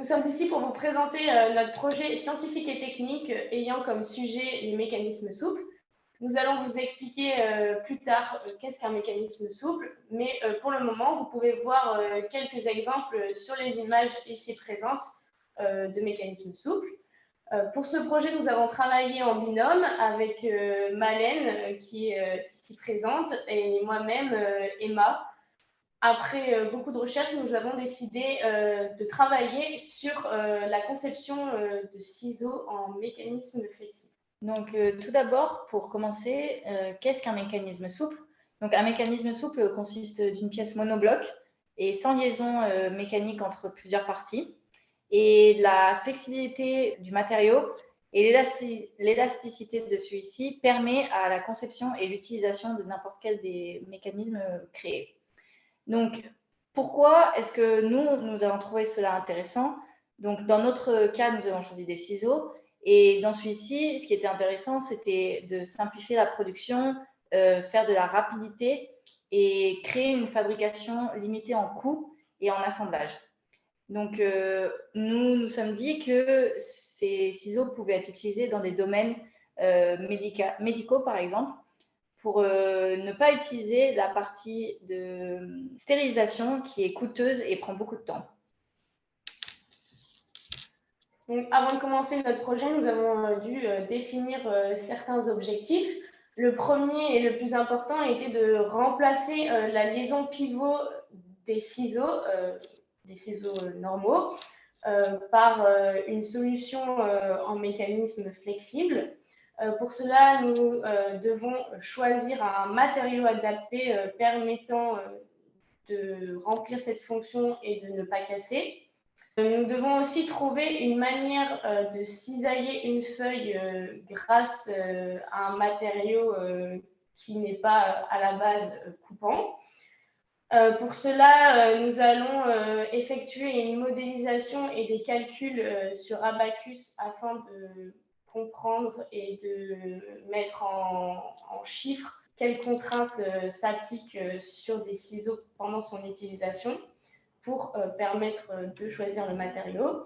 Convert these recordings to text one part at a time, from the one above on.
Nous sommes ici pour vous présenter notre projet scientifique et technique ayant comme sujet les mécanismes souples. Nous allons vous expliquer plus tard qu'est-ce qu'un mécanisme souple, mais pour le moment, vous pouvez voir quelques exemples sur les images ici présentes de mécanismes souples. Pour ce projet, nous avons travaillé en binôme avec Malène, qui est ici présente, et moi-même, Emma. Après beaucoup de recherches, nous avons décidé de travailler sur la conception de ciseaux en mécanisme flexible. Donc, tout d'abord, pour commencer, qu'est-ce qu'un mécanisme souple? Donc, un mécanisme souple consiste d'une pièce monobloc et sans liaison mécanique entre plusieurs parties. Et la flexibilité du matériau et l'élasticité de celui-ci permet à la conception et l'utilisation de n'importe quel des mécanismes créés. Donc, pourquoi est-ce que nous avons trouvé cela intéressant? Donc, dans notre cas, nous avons choisi des ciseaux. Et dans celui-ci, ce qui était intéressant, c'était de simplifier la production, faire de la rapidité et créer une fabrication limitée en coût et en assemblage. Donc, nous sommes dit que ces ciseaux pouvaient être utilisés dans des domaines médicaux, par exemple, pour ne pas utiliser la partie de stérilisation qui est coûteuse et prend beaucoup de temps. Donc, avant de commencer notre projet, nous avons dû définir certains objectifs. Le premier et le plus important était de remplacer la liaison pivot des ciseaux normaux, par une solution en mécanisme flexible. Pour cela, nous devons choisir un matériau adapté permettant de remplir cette fonction et de ne pas casser. Nous devons aussi trouver une manière de cisailler une feuille grâce à un matériau qui n'est pas à la base coupant. Pour cela, nous allons effectuer une modélisation et des calculs sur Abacus afin de comprendre et de mettre en chiffres quelles contraintes s'appliquent sur des ciseaux pendant son utilisation pour permettre de choisir le matériau.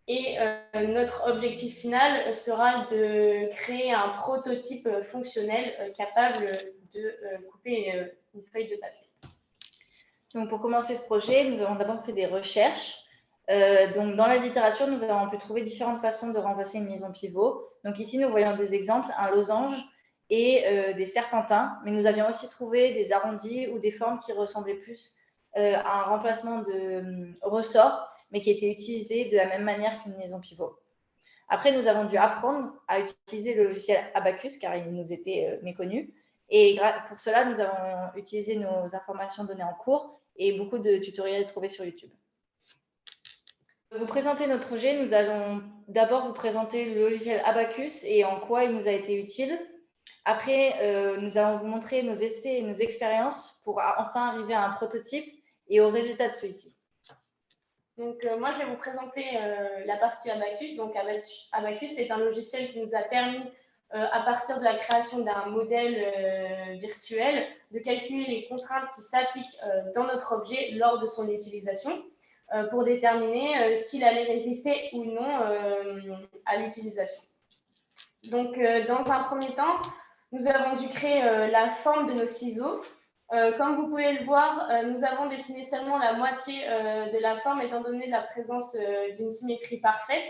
Et notre objectif final sera de créer un prototype fonctionnel capable de couper une feuille de papier. Donc, pour commencer ce projet, nous avons d'abord fait des recherches. Donc, dans la littérature, nous avons pu trouver différentes façons de remplacer une liaison pivot. Donc, ici, nous voyons des exemples, un losange et des serpentins. Mais nous avions aussi trouvé des arrondis ou des formes qui ressemblaient plus à un remplacement de ressort, mais qui étaient utilisés de la même manière qu'une liaison pivot. Après, nous avons dû apprendre à utiliser le logiciel Abacus, car il nous était méconnu. Et pour cela, nous avons utilisé nos informations données en cours et beaucoup de tutoriels trouvés sur YouTube. Pour vous présenter notre projet, nous allons d'abord vous présenter le logiciel Abacus et en quoi il nous a été utile. Après, nous allons vous montrer nos essais et nos expériences pour enfin arriver à un prototype et au résultat de celui-ci. Donc, moi, je vais vous présenter la partie Abacus. Donc, Abacus est un logiciel qui nous a permis, à partir de la création d'un modèle virtuel, de calculer les contraintes qui s'appliquent dans notre objet lors de son utilisation pour déterminer s'il allait résister ou non à l'utilisation. Donc, dans un premier temps, nous avons dû créer la forme de nos ciseaux. Comme vous pouvez le voir, nous avons dessiné seulement la moitié de la forme étant donné la présence d'une symétrie parfaite.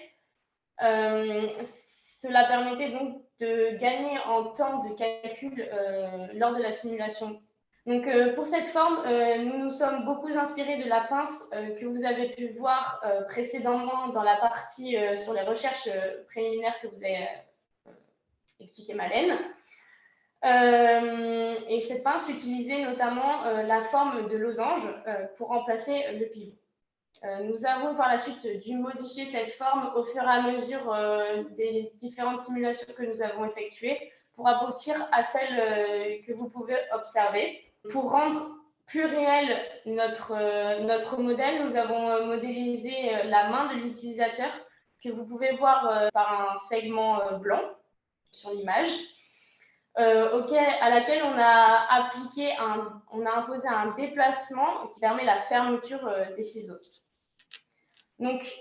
Cela permettait donc de gagner en temps de calcul lors de la simulation. Donc, pour cette forme, nous nous sommes beaucoup inspirés de la pince que vous avez pu voir précédemment dans la partie sur les recherches préliminaires que vous avez expliqué Malène. Et cette pince utilisait notamment la forme de losange pour remplacer le pivot. Nous avons par la suite dû modifier cette forme au fur et à mesure des différentes simulations que nous avons effectuées pour aboutir à celle que vous pouvez observer. Pour rendre plus réel notre modèle, nous avons modélisé la main de l'utilisateur que vous pouvez voir par un segment blanc sur l'image. À laquelle on a imposé un déplacement qui permet la fermeture des ciseaux. Donc,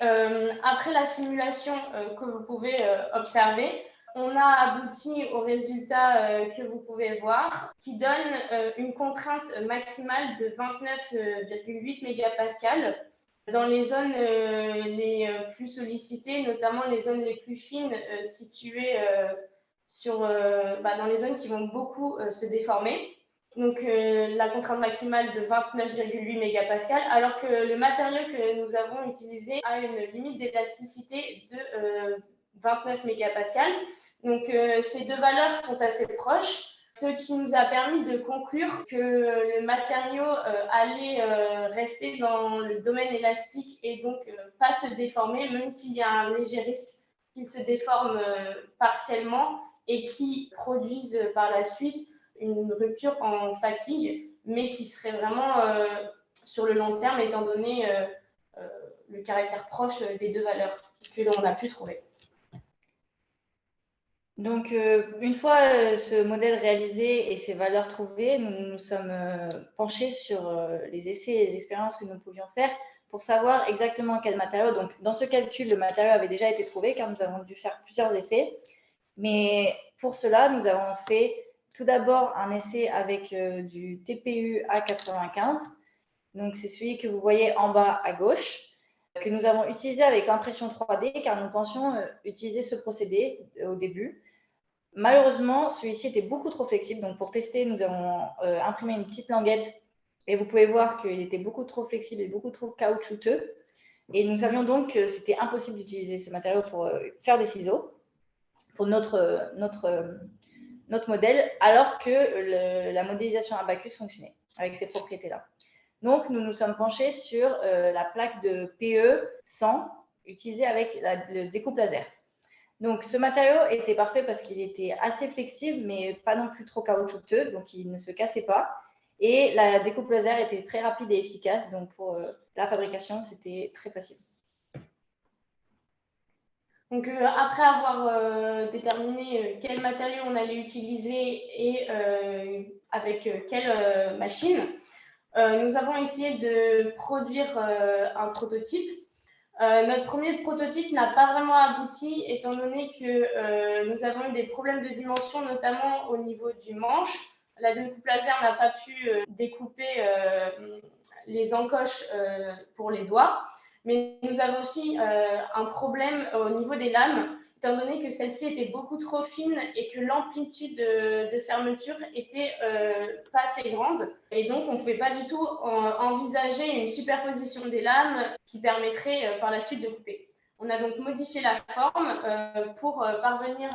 après la simulation que vous pouvez observer, on a abouti au résultat que vous pouvez voir, qui donne une contrainte maximale de 29,8 mégapascales dans les zones les plus sollicitées, notamment les zones les plus fines situées dans les zones qui vont beaucoup se déformer. Donc la contrainte maximale de 29,8 mégapascales, alors que le matériau que nous avons utilisé a une limite d'élasticité de 29 mégapascales. Donc ces deux valeurs sont assez proches, ce qui nous a permis de conclure que le matériau allait rester dans le domaine élastique et donc pas se déformer, même s'il y a un léger risque qu'il se déforme partiellement et qui produise par la suite une rupture en fatigue, mais qui serait vraiment sur le long terme, étant donné le caractère proche des deux valeurs que l'on a pu trouver. Donc, une fois ce modèle réalisé et ces valeurs trouvées, nous nous sommes penchés sur les essais et les expériences que nous pouvions faire pour savoir exactement quel matériau. Donc, dans ce calcul, le matériau avait déjà été trouvé car nous avons dû faire plusieurs essais. Mais pour cela, nous avons fait tout d'abord un essai avec du TPU A95. Donc, c'est celui que vous voyez en bas à gauche, que nous avons utilisé avec l'impression 3D car nous pensions utiliser ce procédé au début. Malheureusement, celui-ci était beaucoup trop flexible. Donc, pour tester, nous avons imprimé une petite languette et vous pouvez voir qu'il était beaucoup trop flexible et beaucoup trop caoutchouteux. Et nous savions donc que c'était impossible d'utiliser ce matériau pour faire des ciseaux, pour notre modèle, alors que la modélisation Abaqus fonctionnait avec ces propriétés-là. Donc, nous nous sommes penchés sur la plaque de PE 100 utilisée avec le découpe laser. Donc, ce matériau était parfait parce qu'il était assez flexible, mais pas non plus trop caoutchouteux, donc il ne se cassait pas. Et la découpe laser était très rapide et efficace, donc pour la fabrication, c'était très facile. Donc, après avoir déterminé quel matériau on allait utiliser et avec quelle machine, nous avons essayé de produire un prototype. Notre premier prototype n'a pas vraiment abouti, étant donné que nous avons eu des problèmes de dimension, notamment au niveau du manche. La découpe laser n'a pas pu découper les encoches pour les doigts. Mais nous avons aussi un problème au niveau des lames, étant donné que celles-ci étaient beaucoup trop fines et que l'amplitude de fermeture était pas assez grande. Et donc, on ne pouvait pas du tout envisager une superposition des lames qui permettrait par la suite de couper. On a donc modifié la forme pour parvenir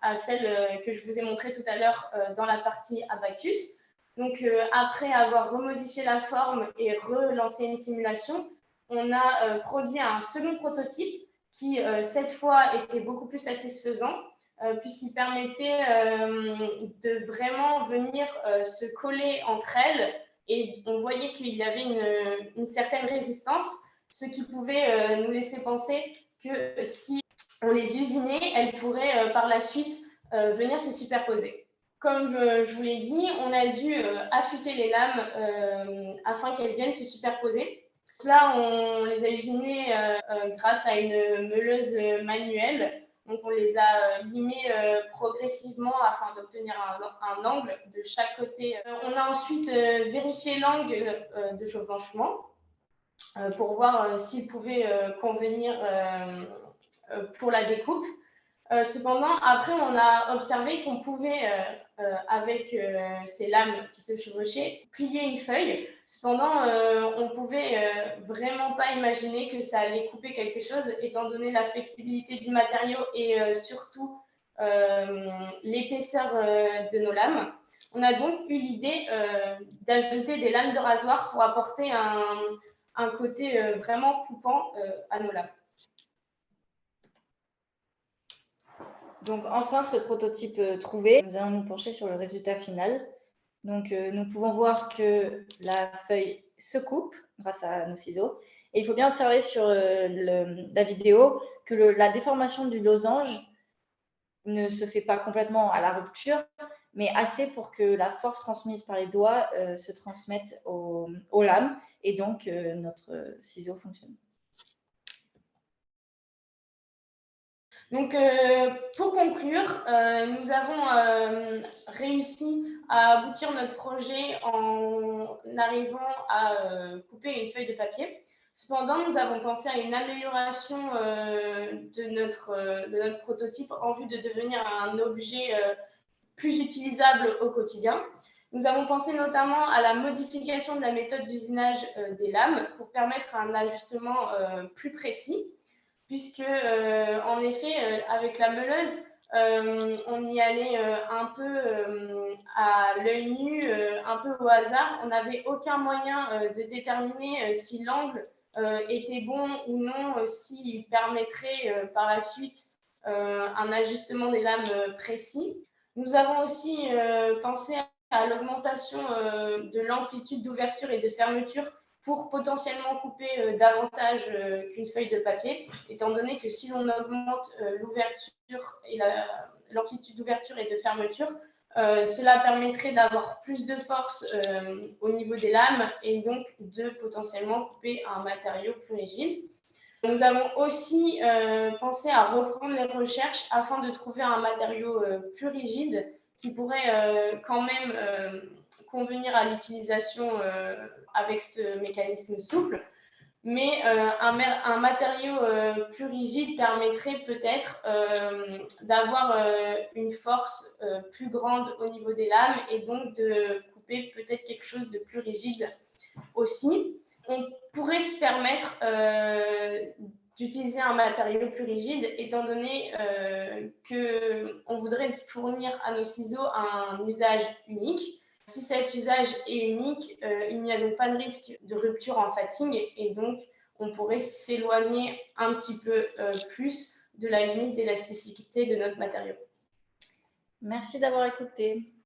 à celle que je vous ai montrée tout à l'heure dans la partie Abaqus. Donc, après avoir remodifié la forme et relancé une simulation, on a produit un second prototype qui, cette fois, était beaucoup plus satisfaisant puisqu'il permettait de vraiment venir se coller entre elles et on voyait qu'il y avait une certaine résistance, ce qui pouvait nous laisser penser que si on les usinait, elles pourraient par la suite venir se superposer. Comme je vous l'ai dit, on a dû affûter les lames afin qu'elles viennent se superposer. Là, on les a usinées grâce à une meuleuse manuelle. Donc, on les a limées progressivement afin d'obtenir un angle de chaque côté. On a ensuite vérifié l'angle de chevauchement pour voir s'il pouvait convenir pour la découpe. Cependant, après, on a observé qu'on pouvait, avec ces lames qui se chevauchaient, plier une feuille. Cependant, on ne pouvait vraiment pas imaginer que ça allait couper quelque chose, étant donné la flexibilité du matériau et surtout l'épaisseur de nos lames. On a donc eu l'idée d'ajouter des lames de rasoir pour apporter un côté vraiment coupant à nos lames. Donc, enfin, ce prototype trouvé, nous allons nous pencher sur le résultat final. Donc, nous pouvons voir que la feuille se coupe grâce à nos ciseaux. Et il faut bien observer sur la vidéo que la déformation du losange ne se fait pas complètement à la rupture, mais assez pour que la force transmise par les doigts se transmette aux lames et donc notre ciseau fonctionne. Donc, pour conclure, nous avons réussi à aboutir notre projet en arrivant à couper une feuille de papier. Cependant, nous avons pensé à une amélioration de notre prototype en vue de devenir un objet plus utilisable au quotidien. Nous avons pensé notamment à la modification de la méthode d'usinage des lames pour permettre un ajustement plus précis, puisque en effet, avec la meuleuse, on y allait un peu à l'œil nu, un peu au hasard. On n'avait aucun moyen de déterminer si l'angle était bon ou non, s'il permettrait par la suite un ajustement des lames précis. Nous avons aussi pensé à l'augmentation de l'amplitude d'ouverture et de fermeture pour potentiellement couper davantage qu'une feuille de papier, étant donné que si l'on augmente l'ouverture et l'amplitude d'ouverture et de fermeture, cela permettrait d'avoir plus de force au niveau des lames et donc de potentiellement couper un matériau plus rigide. Nous avons aussi pensé à reprendre les recherches afin de trouver un matériau plus rigide qui pourrait quand même convenir à l'utilisation avec ce mécanisme souple. Mais un matériau plus rigide permettrait peut-être d'avoir une force plus grande au niveau des lames et donc de couper peut-être quelque chose de plus rigide aussi. On pourrait se permettre d'utiliser un matériau plus rigide, étant donné qu'on voudrait fournir à nos ciseaux un usage unique. Si cet usage est unique, il n'y a donc pas de risque de rupture en fatting et donc on pourrait s'éloigner un petit peu plus de la limite d'élasticité de notre matériau. Merci d'avoir écouté.